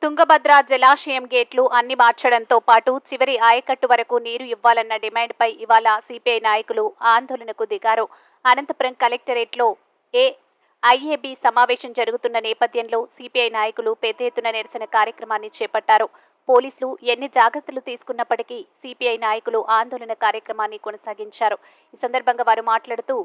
తుంగభద్ర జలాశయం గేట్లు అన్ని మార్చడంతో పాటు చివరి ఆయకట్టు వరకు నీరు ఇవ్వాలన్న డిమాండ్పై ఇవాళ సిపిఐ నాయకులు ఆందోళనకు దిగారు. అనంతపురం కలెక్టరేట్లో ఐఏబీ సమావేశం జరుగుతున్న నేపథ్యంలో సిపిఐ నాయకులు పెద్ద ఎత్తున నిరసన కార్యక్రమాన్ని చేపట్టారు. పోలీసులు ఎన్ని జాగ్రత్తలు తీసుకున్నప్పటికీ సిపిఐ నాయకులు ఆందోళన కార్యక్రమాన్ని కొనసాగించారు. ఈ సందర్భంగా వారు మాట్లాడుతూ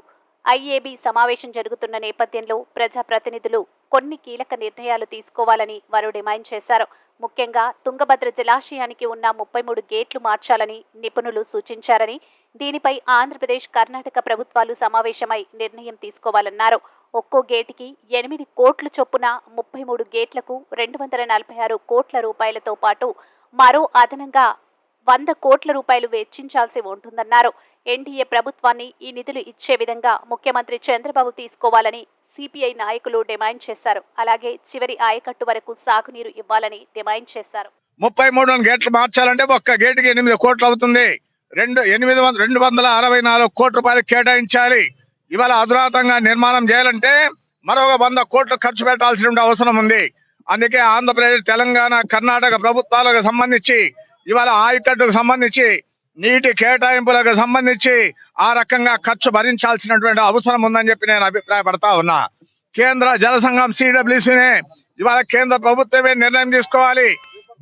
ఐఏబీ సమావేశం జరుగుతున్న నేపథ్యంలో ప్రజాప్రతినిధులు కొన్ని కీలక నిర్ణయాలు తీసుకోవాలని వారు డిమాండ్ చేశారు. ముఖ్యంగా తుంగభద్ర జలాశయానికి ఉన్న 33 గేట్లు మార్చాలని నిపుణులు సూచించారని, దీనిపై ఆంధ్రప్రదేశ్, కర్ణాటక ప్రభుత్వాలు సమావేశమై నిర్ణయం తీసుకోవాలన్నారు. ఒక్కో గేటుకి 8 కోట్ల చొప్పున 33 గేట్లకు 246 కోట్ల రూపాయలతో పాటు మరో అదనంగా 100 కోట్ల రూపాయలు వెచ్చించాల్సి ఉంటుందన్నారు. ఎన్డీఏ ప్రభుత్వాన్ని ఈ నిధులు ఇచ్చే విధంగా ముఖ్యమంత్రి చంద్రబాబు తీసుకోవాలని సిపిఐ నాయకులు డిమాండ్ చేశారు. అలాగే చివరి ఆయకట్టు వరకు సాగునీరు ఇవ్వాలని డిమాండ్ చేశారు. 33 గేట్లు మార్చాలంటే ఒక్క గేటుకి 8 కోట్లు అవుతుంది. 264 కోట్ల రూపాయలు కేటాయించాలి. ఇవాళ అధునాతంగా నిర్మాణం చేయాలంటే మరొక 100 కోట్లు ఖర్చు పెట్టాల్సిన అవసరం ఉంది. అందుకే ఆంధ్రప్రదేశ్, తెలంగాణ, కర్ణాటక ప్రభుత్వాలకు సంబంధించి ఇవాళ ఆయకట్టుకు సంబంధించి నీటి కేటాయింపులకు సంబంధించి ఆ రకంగా ఖర్చు భరించాల్సినటువంటి అవసరం ఉందని చెప్పి నేను అభిప్రాయపడతా ఉన్నా. కేంద్ర జల సంఘం సిడబ్ల్యూసీనే ఇవాళ కేంద్ర ప్రభుత్వమే నిర్ణయం తీసుకోవాలి.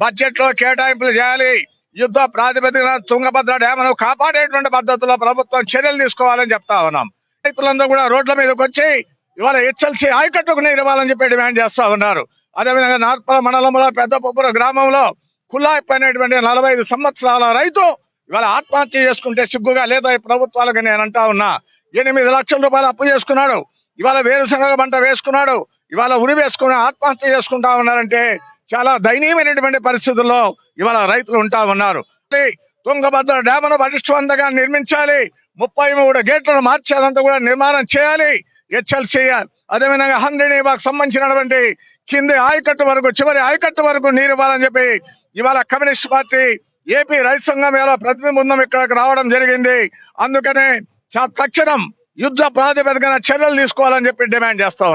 బడ్జెట్ లో కేటాయింపులు చేయాలి. యుద్ధ ప్రాతిపదికన తుంగభద్ర డ్యామ్ను కాపాడేటువంటి పద్ధతిలో ప్రభుత్వం చర్యలు తీసుకోవాలని చెప్తా ఉన్నాం. రైతులందరూ కూడా రోడ్ల మీదకి వచ్చి ఇవాళ హెచ్ఎల్సీ ఆయకట్టుకు నీరు ఇవ్వాలని చెప్పి డిమాండ్ చేస్తా ఉన్నారు. అదేవిధంగా నార్పల మండలంలో పెద్దపొప్పుర గ్రామంలో కుల్లాయిప్ అనేటువంటి 45 సంవత్సరాల రైతు ఇవాళ ఆత్మహత్య చేసుకుంటే సిగ్గుగా లేదా ఈ ప్రభుత్వాలకు నేను అంటా ఉన్నా. 8 లక్షల రూపాయలు అప్పు చేసుకున్నాడు. ఇవాళ వేరుశనగ పంట వేసుకున్నాడు. ఇవాళ ఉరి వేసుకుని ఆత్మహత్య చేసుకుంటా ఉన్నారంటే చాలా దయనీయమైనటువంటి పరిస్థితుల్లో ఇవాళ రైతులు ఉంటా ఉన్నారు. తుంగభద్ర డ్యామ్ను పటిష్టవంతంగా నిర్మించాలి. 33 గేట్లను మార్చేదంతా కూడా నిర్మాణం చేయాలి. హెచ్ఎల్సీ అదేవిధంగా హంద్రీనీవాకు సంబంధించినటువంటి కింది ఆయకట్టు వరకు, చివరి ఆయకట్టు వరకు నీరు ఇవ్వాలని చెప్పి ఇవాళ కమ్యూనిస్ట్ పార్టీ ఏపీ రైతు సంఘం ఇలా ప్రతినిధి బృందం ఇక్కడికి రావడం జరిగింది. అందుకనే తక్షణం యుద్ధ ప్రాతిపదికన చర్యలు తీసుకోవాలని చెప్పి డిమాండ్ చేస్తా ఉన్నాం.